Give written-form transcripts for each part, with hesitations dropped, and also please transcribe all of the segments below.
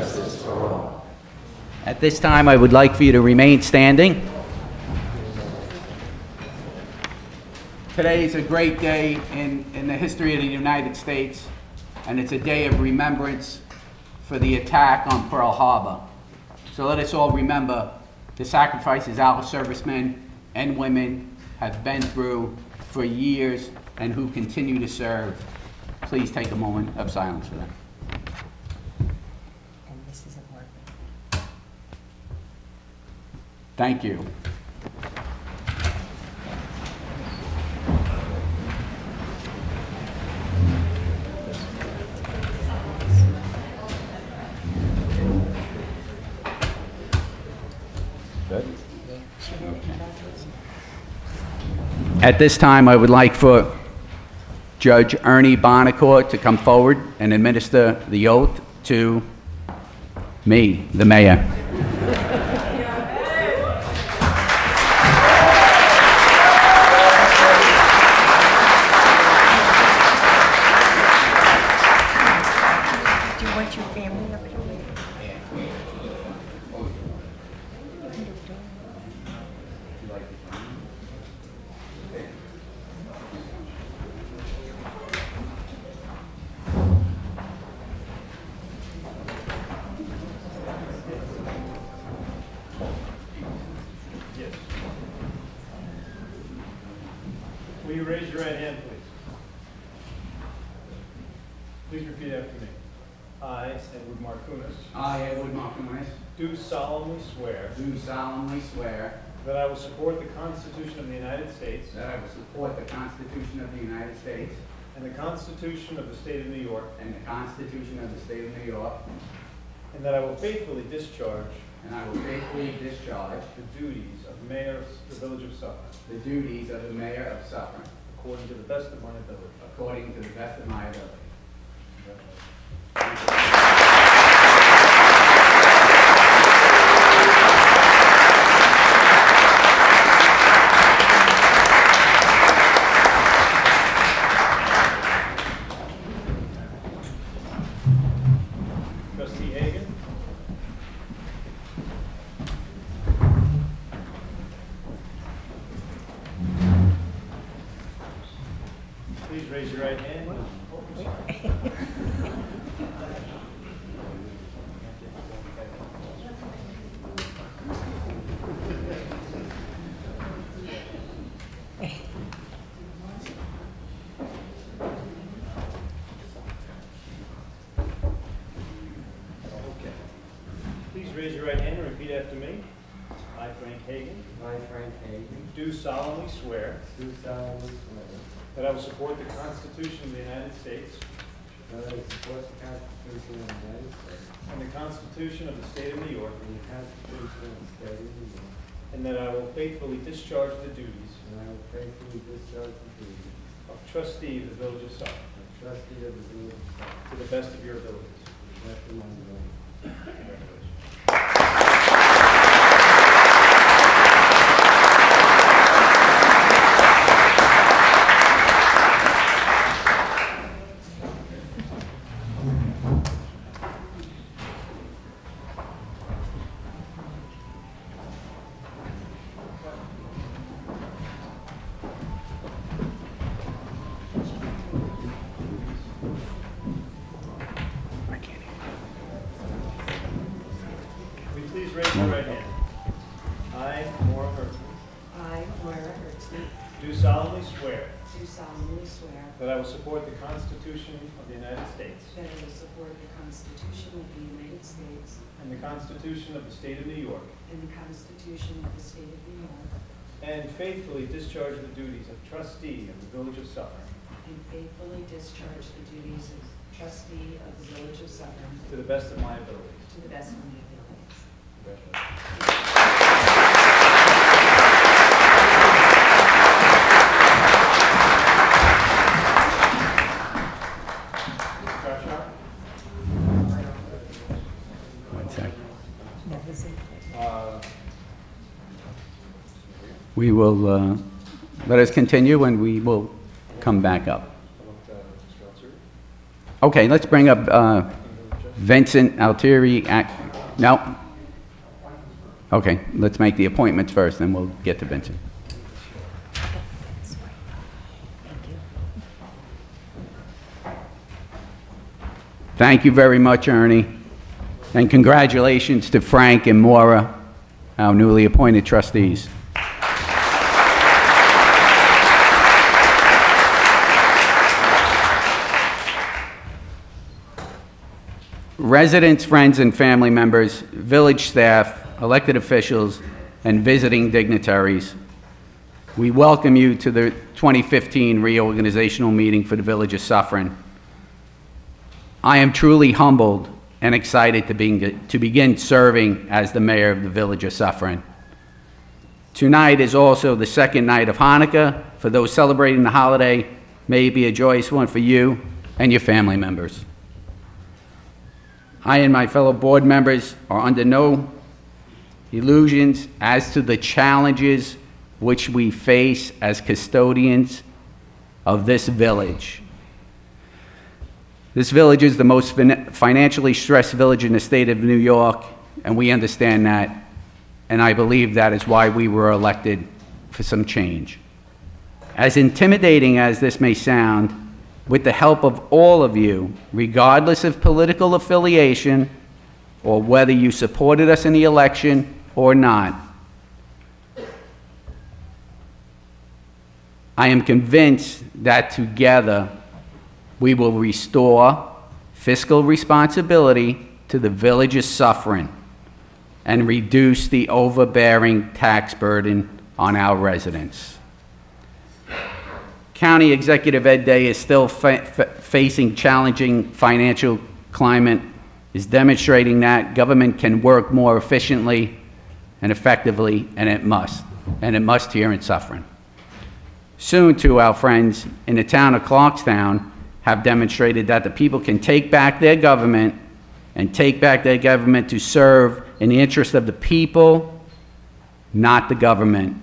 justice for all. At this time, I would like for you to remain standing. Today is a great day in the history of the United States, and it's a day of remembrance for the attack on Pearl Harbor. So let us all remember the sacrifices our servicemen and women have been through for years and who continue to serve. Please take a moment of silence for them. And this isn't working. Thank you. At this time, I would like for Judge Ernie Bonacore to come forward and administer the oath to me, the mayor. Do you want your family up here? Will you raise your right hand, please? Please repeat after me. I, Edward Markunas, I, Edward Markunas, do solemnly swear do solemnly swear that I will support the Constitution of the United States that I will support the Constitution of the United States and the Constitution of the State of New York, and the Constitution of the State of New York, and that I will faithfully discharge and I will faithfully discharge the duties of Mayor of the Village of Suffern the duties of the Mayor of Suffern according to the best of my ability. according to the best of my ability. Trustee Hagen. Please raise your right hand. Okay. Please raise your right hand and repeat after me. I, Frank Hagen, I, Frank Hagen, do solemnly swear do solemnly swear that I will support the Constitution of the United States that I will support the Constitution of the United States and the Constitution of the State of New York, and the Constitution of the State of New York, and that I will faithfully discharge the duties and I will faithfully discharge the duties of trustee of the Village of Suffern of trustee of the Village of Suffern to the best of your abilities. to the best of my ability. Congratulations. Will you please raise your right hand? I, Moira Hertzman, I, Moira Hertzman, do solemnly swear do solemnly swear that I will support the Constitution of the United States that I will support the Constitution of the United States and the Constitution of the State of New York, and the Constitution of the State of New York, and faithfully discharge the duties of trustee of the Village of Suffern and faithfully discharge the duties of trustee of the Village of Suffern to the best of my abilities. to the best of my abilities. Congratulations. Kraushaar? One sec. That was it. We will, let us continue and we will come back up. Okay, let's bring up Vincent Altieri, no? Okay, let's make the appointments first, then we'll get to Vincent. Thank you very much, Ernie. And congratulations to Frank and Moira, our newly appointed trustees. Residents, friends, and family members, village staff, elected officials, and visiting dignitaries, we welcome you to the 2015 reorganizational meeting for the Village of Suffern. I am truly humbled and excited to begin serving as the mayor of the Village of Suffern. Tonight is also the second night of Hanukkah. For those celebrating the holiday, may it be a joyous one for you and your family members. I and my fellow board members are under no illusions as to the challenges which we face as custodians of this village. This village is the most financially stressed village in the state of New York, and we understand that, and I believe that is why we were elected for some change. As intimidating as this may sound, with the help of all of you, regardless of political affiliation or whether you supported us in the election or not, I am convinced that together we will restore fiscal responsibility to the Village of Suffern and reduce the overbearing tax burden on our residents. County Executive Ed Day is still facing challenging financial climate, is demonstrating that government can work more efficiently and effectively, and it must here in Suffern. Soon, too, our friends in the town of Clarkstown have demonstrated that the people can take back their government and take back their government to serve in the interest of the people, not the government.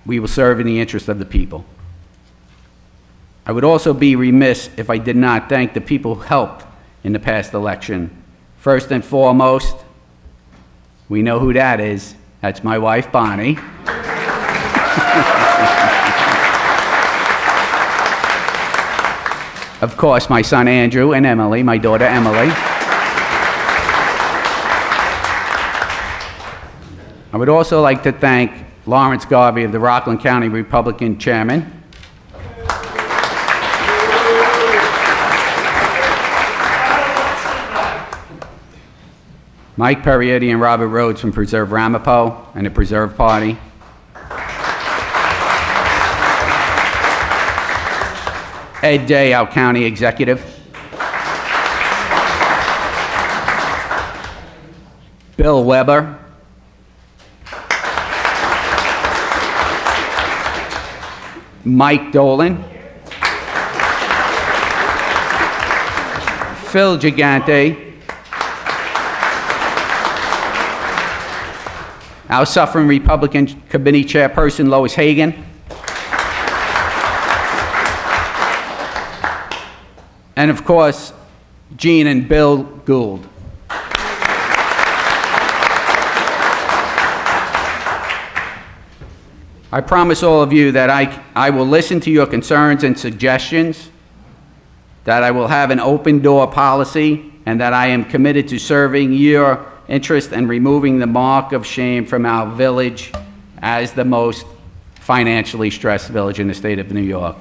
We will serve in the interest of the people. I would also be remiss if I did not thank the people who helped in the past election. First and foremost, we know who that is. That's my wife, Bonnie. Of course, my son Andrew and Emily, my daughter Emily. I would also like to thank Lawrence Garvey of the Rockland County Republican Chairman. Mike Perrietti and Robert Rhodes from Preserve Ramapo and the Preserve Party. Ed Day, our county executive. Bill Weber. Mike Dolan. Phil Gigante. Our Suffern Republican Committee Chairperson, Lois Hagen. And of course, Gene and Bill Gould. I promise all of you that I will listen to your concerns and suggestions, that I will have an open door policy, and that I am committed to serving your interest and removing the mark of shame from our village as the most financially stressed village in the state of New York.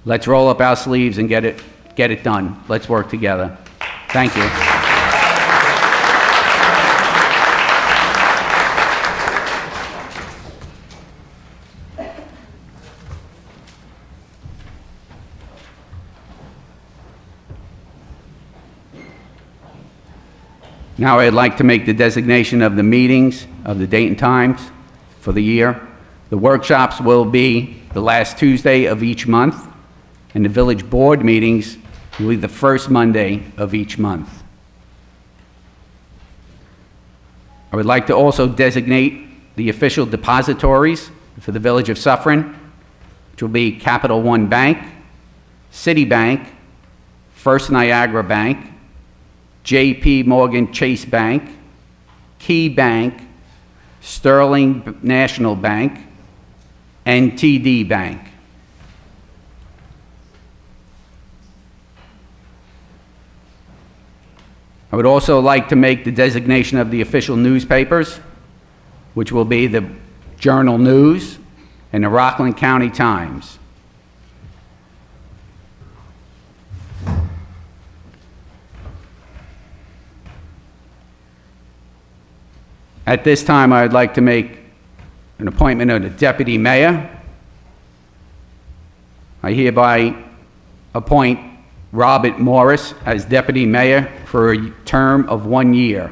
Let's roll up our sleeves and get it done. Let's work together. Thank you. Now I'd like to make the designation of the meetings, of the date and times for the year. The workshops will be the last Tuesday of each month, and the village board meetings will be the first Monday of each month. I would like to also designate the official depositories for the Village of Suffern, which will be Capital One Bank, Citibank, First Niagara Bank, J.P. Morgan Chase Bank, Key Bank, Sterling National Bank, and TD Bank. I would also like to make the designation of the official newspapers, which will be the Journal News and the Rockland County Times. At this time, I would like to make an appointment of the deputy mayor. I hereby appoint Robert Morris as deputy mayor for a term of 1 year.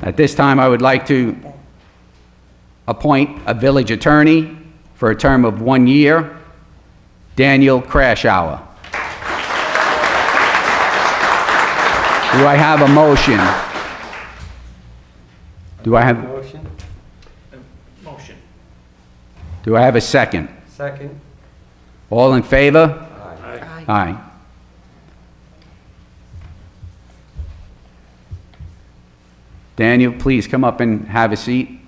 At this time, I would like to appoint a village attorney for a term of 1 year, Daniel Kraushaar. Do I have a motion? Do I have, Motion? Motion. do I have a second? Second? All in favor? Aye. Aye. Daniel, please come up and have a seat.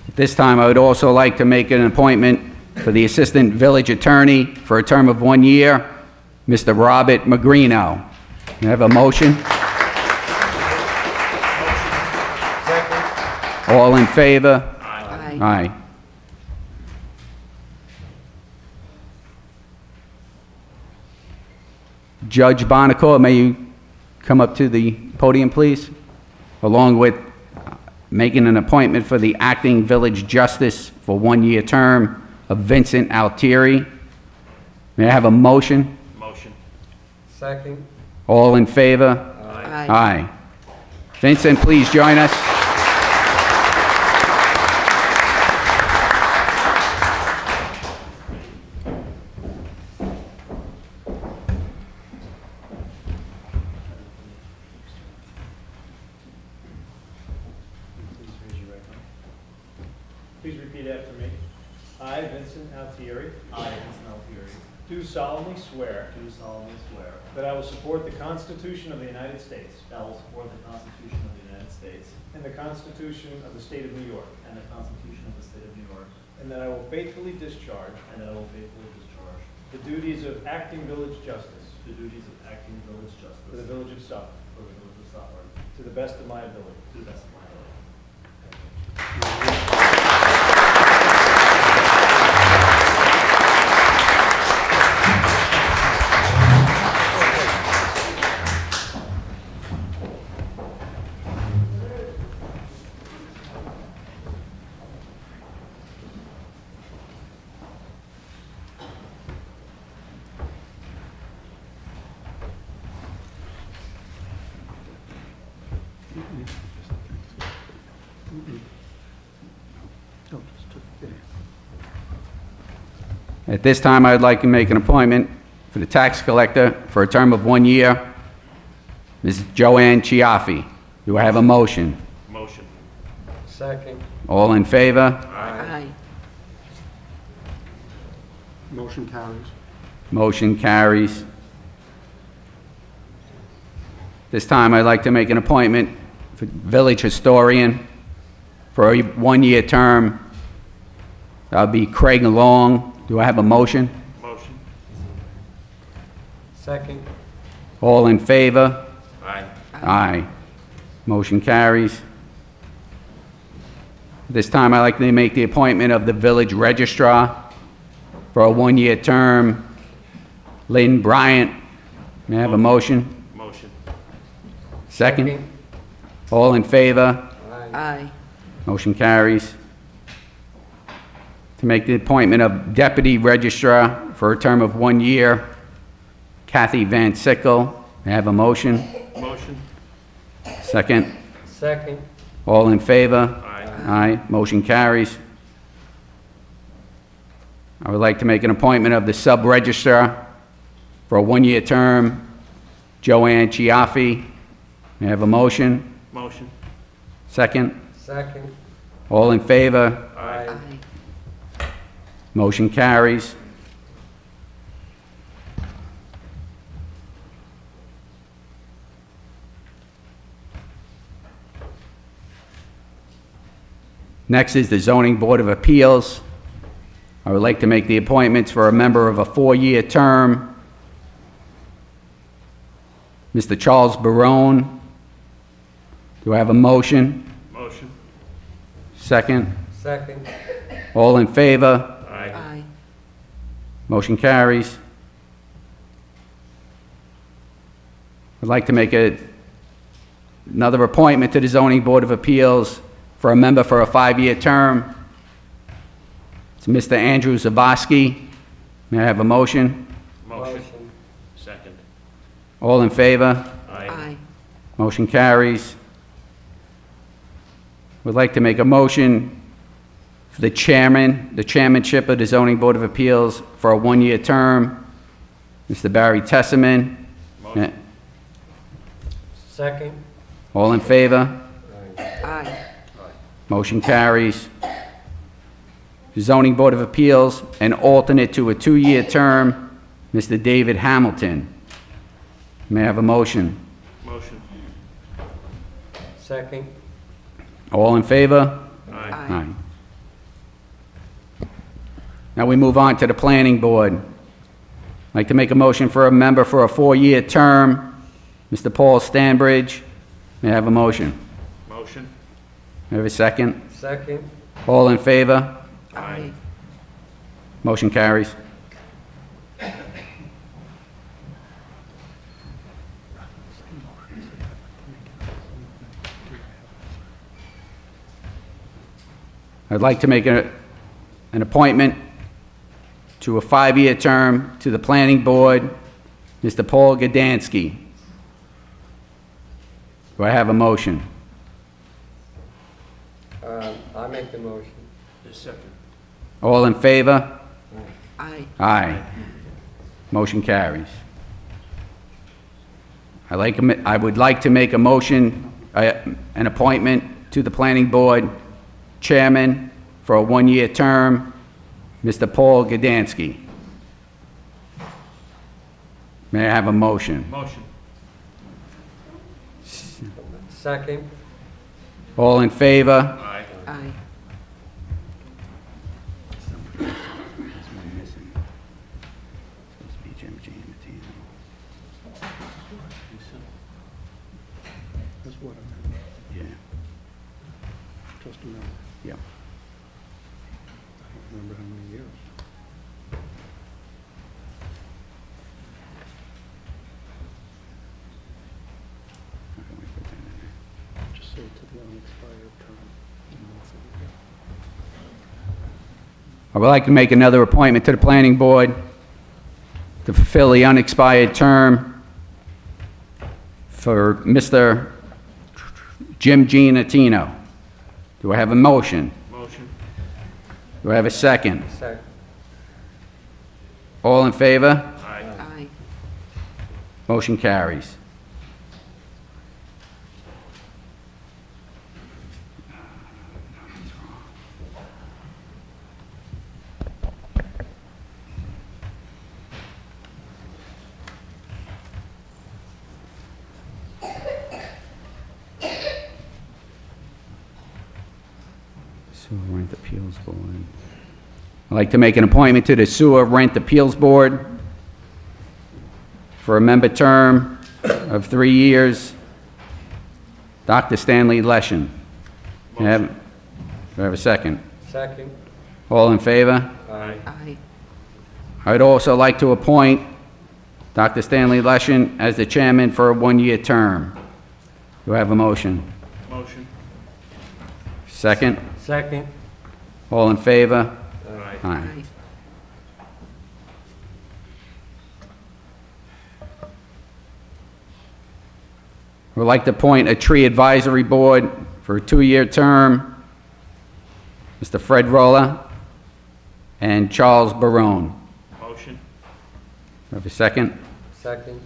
At this time, I would also like to make an appointment for the Assistant Village Attorney for a term of 1 year, Mr. Robert Magrino. Can I have a motion? Second? All in favor? Aye. Aye. Judge Bonacore, may you come up to the podium, please? Along with making an appointment for the acting village justice for 1 year term of Vincent Altieri. May I have a motion? Motion. Second? All in favor? Aye. Aye. Vincent, please join us. Please raise your right hand. Please repeat after me. I, Vincent Altieri, I, Vincent Altieri, do solemnly swear do solemnly swear that I will support the Constitution of the United States that I will support the Constitution of the United States and the Constitution of the State of New York, and the Constitution of the State of New York, and that I will faithfully discharge and that I will faithfully discharge the duties of acting village justice the duties of acting village for the justice Village of Suffern for the Village of Suffern to the best of my ability. to the best of my ability. At this time, I'd like to make an appointment for the tax collector for a term of 1 year, Ms. Joanne Chiaffi. Do I have a motion? Motion. Second? All in favor? Aye. Motion carries. Motion carries. This time, I'd like to make an appointment for village historian for a 1 year term. That'll be Craig Long. Do I have a motion? Motion. Second? All in favor? Aye. Aye. Motion carries. This time, I'd like to make the appointment of the village registrar for a 1 year term, Lynn Bryant. May I have a motion? Motion. Second? All in favor? Aye. Aye. Motion carries. to make the appointment of Deputy Registrar for a term of 1 year, Kathy Van Sickle. May I have a motion? Motion. Second. Second. All in favor? Aye. Aye. Motion carries. I would like to make an appointment of the Sub-Registrar for a 1 year term, Joanne Chiaffi. May I have a motion? Motion. Second. Second. All in favor? Aye. Motion carries. Next is the Zoning Board of Appeals. I would like to make the appointments for a member of a 4-year term, Mr. Charles Barone. Do I have a motion? Motion. Second. Second. All in favor? Aye. Motion carries. I'd like to make another appointment to the Zoning Board of Appeals for a member for a 5-year term. It's Mr. Andrew Zabowski. May I have a motion? Motion. Second. All in favor? Aye. Motion carries. Would like to make a motion for the chairmanship of the Zoning Board of Appeals for a 1-year term, Mr. Barry Tesserman. Motion. Second. All in favor? Aye. Motion carries. Zoning Board of Appeals, an alternate to a 2-year term, Mr. David Hamilton. May I have a motion? Motion. Second. All in favor? Aye. Now we move on to the Planning Board. I'd like to make a motion for a member for a 4-year term, Mr. Paul Stanbridge. May I have a motion? Motion. May I have a second? Second. All in favor? Aye. Motion carries. I'd like to make an appointment to a 5-year term to the Planning Board, Mr. Paul Gdansky. Do I have a motion? I make the motion. Second. All in favor? Aye. Aye. Motion carries. I would like to make a motion, an appointment to the Planning Board Chairman for a 1-year term, Mr. Paul Gdansky. May I have a motion? Motion. Second. All in favor? Aye. Aye. That's what I Yeah, just remember. yeah. I don't remember how many years. Just say to the unexpired term. I would like to make another appointment to the Planning Board to fulfill the unexpired term for Mr. Jim Giannatino. Do I have a motion? Motion. Do I have a second? Second. All in favor? Aye. Aye. Motion carries. Sewer Rent Appeals Board. I'd like to make an appointment to the Sewer Rent Appeals Board for a member term of 3 years, Dr. Stanley Leshin. Do I have a second? Second. All in favor? Aye. Aye. I'd also like to appoint Dr. Stanley Leshin as the chairman for a 1-year term. Do I have a motion? Motion. Second? Second. All in favor? Aye. Aye. Would like to appoint a tree advisory board for a 2-year term. Mr. Fred Rolla and Charles Barone. Motion. Have a second? Second.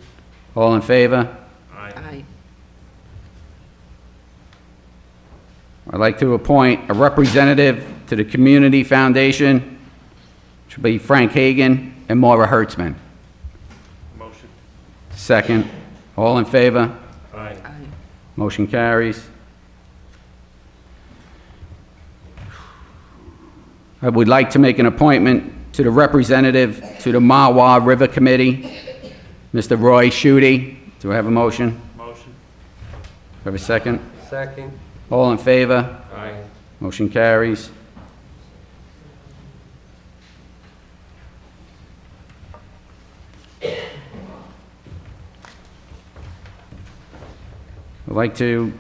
All in favor? Aye. I'd like to appoint a representative to the Community Foundation, which will be Frank Hagen and Moira Hertzman. Motion. Second. All in favor? Aye. Motion carries. I would like to make an appointment to the representative to the Mawa River Committee, Mr. Roy Schutte. Do I have a motion? Motion. Have a second? Second. All in favor? Aye. Motion carries. I'd like to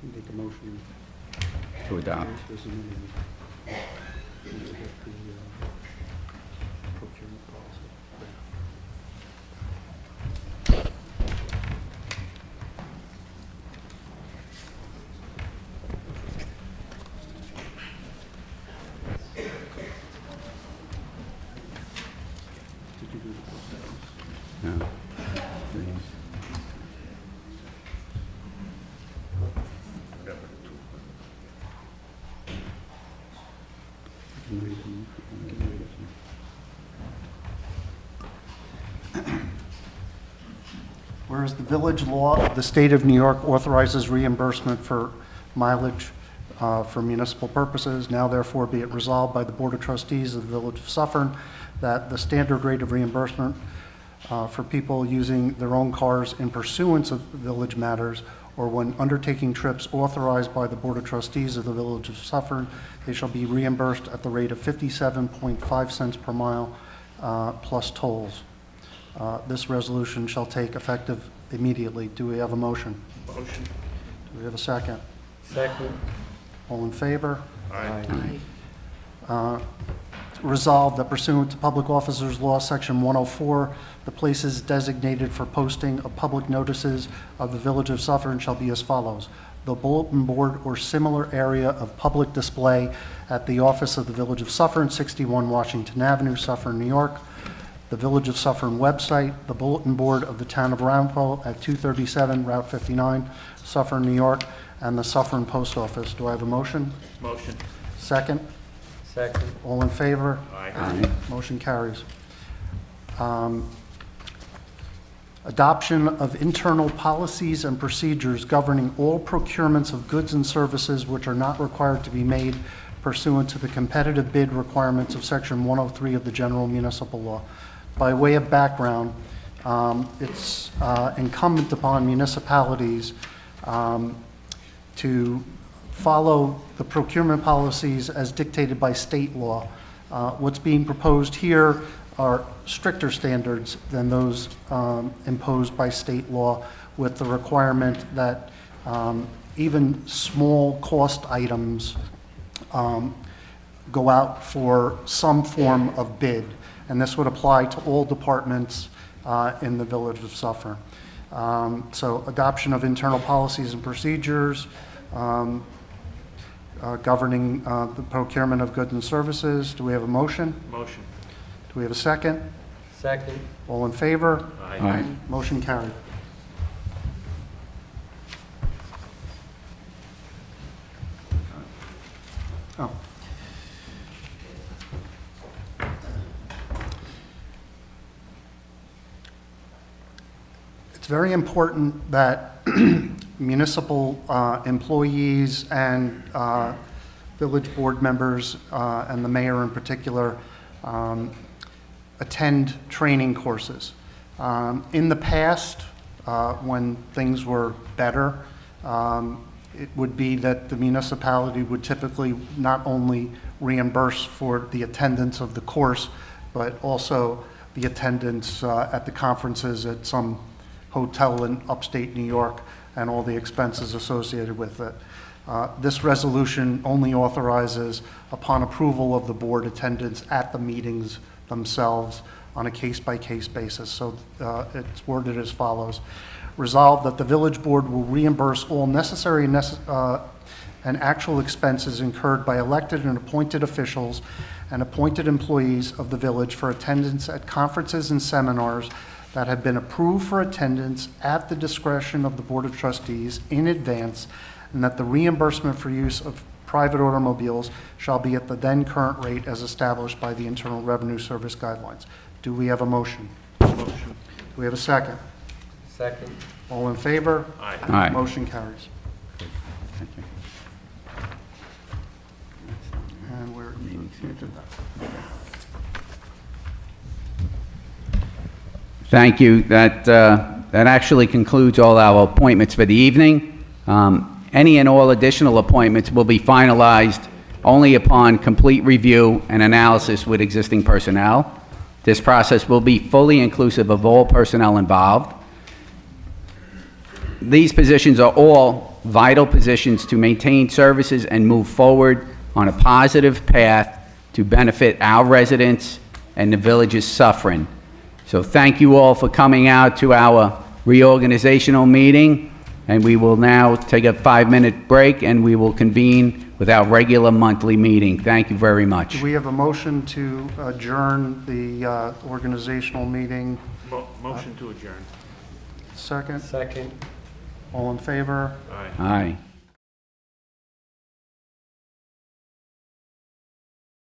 Make a motion. adopt. There's a meeting. We'll get the, procurement policy. Did you do the post office? No. Can you read them? Can you read it? Whereas the village law of the state of New York authorizes reimbursement for mileage for municipal purposes, now therefore be it resolved by the Board of Trustees of the Village of Suffern that the standard rate of reimbursement for people using their own cars in pursuance of village matters or when undertaking trips authorized by the Board of Trustees of the Village of Suffern, they shall be reimbursed at the rate of 57.5 cents per mile plus tolls. This resolution shall take effective immediately. Do we have a motion? Motion. Do we have a second? Second. All in favor? Aye. Resolved that pursuant to Public Officers Law, Section 104, the places designated for posting of public notices of the Village of Suffern shall be as follows. The bulletin board or similar area of public display at the office of the Village of Suffern, 61 Washington Avenue, Suffern, New York. The Village of Suffern website, the bulletin board of the Town of Roundville at 237 Route 59, Suffern, New York, and the Suffern Post Office. Do I have a motion? Motion. Second? Second. All in favor? Aye. Motion carries. Adoption of internal policies and procedures governing all procurements of goods and services which are not required to be made pursuant to the competitive bid requirements of Section 103 of the General Municipal Law. By way of background, it's incumbent upon municipalities to follow the procurement policies as dictated by state law. What's being proposed here are stricter standards than those imposed by state law, with the requirement that even small cost items go out for some form of bid. And this would apply to all departments in the Village of Suffern. So adoption of internal policies and procedures governing the procurement of goods and services. Do we have a motion? Motion. Do we have a second? Second. All in favor? Aye. Motion carried. Oh. It's very important that municipal employees and village board members and the mayor in particular attend training courses. In the past, when things were better, it would be that the municipality would typically not only reimburse for the attendance of the course, but also the attendance at the conferences at some hotel in upstate New York and all the expenses associated with it. This resolution only authorizes, upon approval of the board, attendance at the meetings themselves on a case-by-case basis. So it's worded as follows. Resolved that the village board will reimburse all necessary and actual expenses incurred by elected and appointed officials and appointed employees of the village for attendance at conferences and seminars that have been approved for attendance at the discretion of the Board of Trustees in advance, and that the reimbursement for use of private automobiles shall be at the then current rate as established by the Internal Revenue Service guidelines. Do we have a motion? Motion. Do we have a second? Second. All in favor? Aye. Aye. Motion carries. And we're Thank you. That actually concludes all our appointments for the evening. Any and all additional appointments will be finalized only upon complete review and analysis with existing personnel. This process will be fully inclusive of all personnel involved. These positions are all vital positions to maintain services and move forward on a positive path to benefit our residents and the Village of Suffern. So thank you all for coming out to our reorganizational meeting, and we will now take a 5-minute break, and we will convene with our regular monthly meeting. Thank you very much. Do we have a motion to adjourn the organizational meeting? Motion to adjourn. Second? Second. All in favor? Aye. Aye.